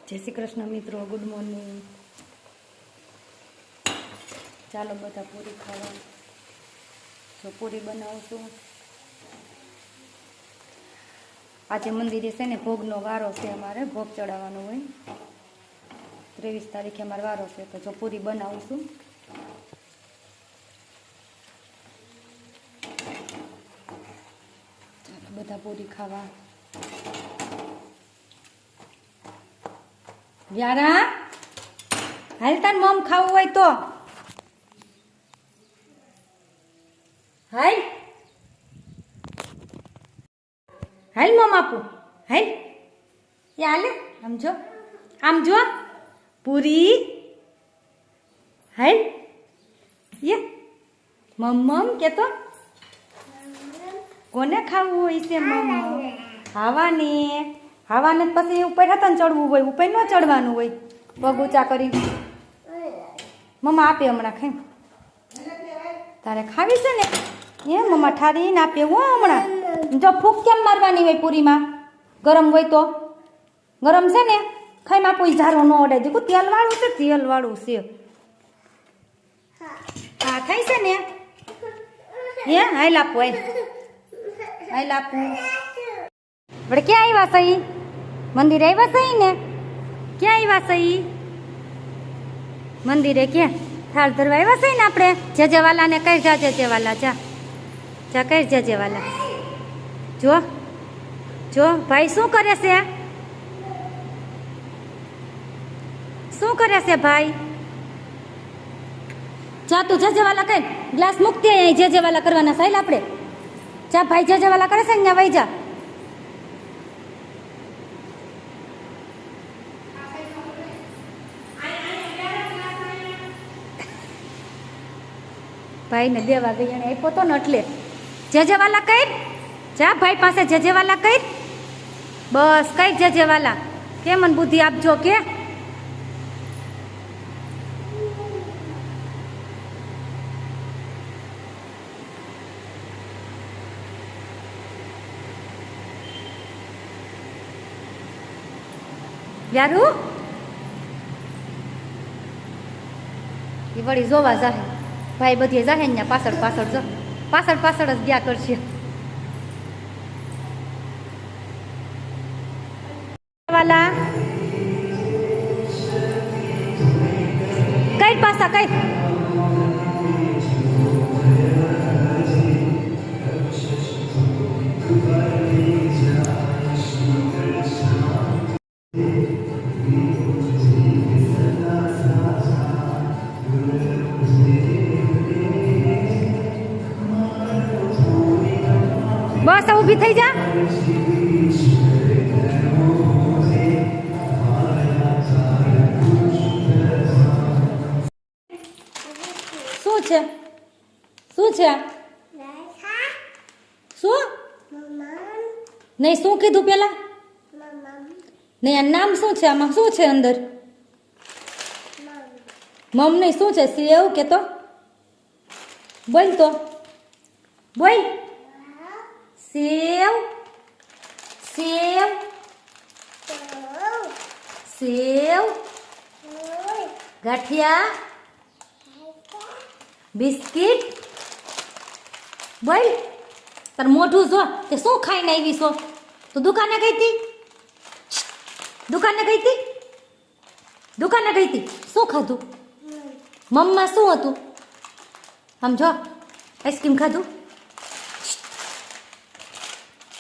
જય શ્રી કૃષ્ણ મિત્રો, good morning. ચાલો બધા પૂરી ખાવા. જો પૂરી બનાવશું. આજે મંદિરે છે ને ભોગનો વારો છે, અમારે ભોગ ચડાવવાનો હોય. 23 તારીખે અમારો વારો છે, તો જો પૂરી બનાવશું. ચાલો બધા પૂરી ખાવા. વ્યારા હાલ, તાર મમ ખાવું હોય તો હાલ હાલ, મમ આપું. હાલ એ હાલે. આમ જો પૂરી. હાલ એ મમ કેતો કોને ખાવું હોય છે? મમ હાવાને હાવાને પછી ઉપર હતા ને ચડવું હોય, ઉપર ન ચડવાનું હોય. પગ ઊંચા કરી મમ્મા આપે હમણાં ખાઈ. તારે ખાવી છે ને એ મમ્મા ઠારીને આપે હો હમણાં. જો ફૂંક કેમ મારવાની હોય પૂરીમાં? ગરમ હોય તો ગરમ છે ને ખાઈને આપો. ઝારો ન ઓડાય દીકું. તેલ વાળું છે, તેલ વાળું છે. હા થાય છે ને હે. હાલ આપો, હાલ આપું. આપણે ક્યાં આવ્યા સહી? મંદિરે આવ્યા સહી ને? ક્યાં આવ્યા સહી? મંદિરે ક્યાં? થાળ ધરવા આવ્યા સહી ને આપણે? જજેવાલા ને કઈ જા, જજેવાલા જા જા, કઈ જજેવાલા. જો જો ભાઈ શું કરે છે? શું કરે છે ભાઈ? જા તું જજેવાલા કઈ. ગ્લાસ મૂકતી અહીં જજેવાલા કરવાના સાહેલ આપણે. જા ભાઈ જજેવાલા કરે છે ને ત્યાં વહી જા. ભાઈને દેવા ગઈ એને આપ્યો તો ને એટલે જજેવાલા કઈ. જા ભાઈ પાસે જજેવાલા કઈ. બસ કઈ જજેવાલા કે મને બુદ્ધિ આપજો કે. યારું એ વળી જોવા જાહે. ભાઈ બધી જાહે ને પાછળ પાછળ જો, પાછળ પાછળ જ ગયા કરશે. વાલા કઈ પાછા કઈ. બસ ઊભી થઈ જા. શું છે? શું છે? શું નહીં? શું કીધું પેલા? નહીં, આ નામ શું છે? આમાં શું છે અંદર? મમ નહીં, શું છે? સેવ કે તો બોલ તો બોલ. સેવ સેવ સેવ ગાંઠિયા બિસ્કિટ. બોલ. તાર મોઢું જો તે શું ખાઈને આવી છો? તું દુકાને ગઈ હતી? દુકાને ગઈ હતી? દુકાને ગઈ હતી? શું ખાધું? મમ્મા શું હતું? આમ જો આઈસ્ક્રીમ ખાધું?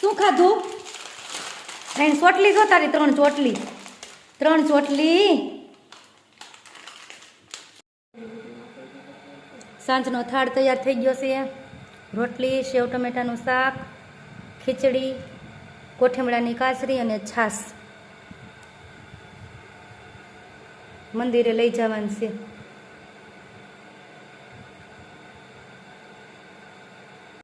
શું ખાધું? ત્રણ ચોટલી જો તારી. 3 ચોટલી. 3 ચોટલી. સાંજનો થાળ તૈયાર થઈ ગયો છે. રોટલી, સેવ ટમેટાનું શાક, ખીચડી, કોઠીમડાની કાચરી અને છાશ. મંદિરે લઈ જવાનું છે.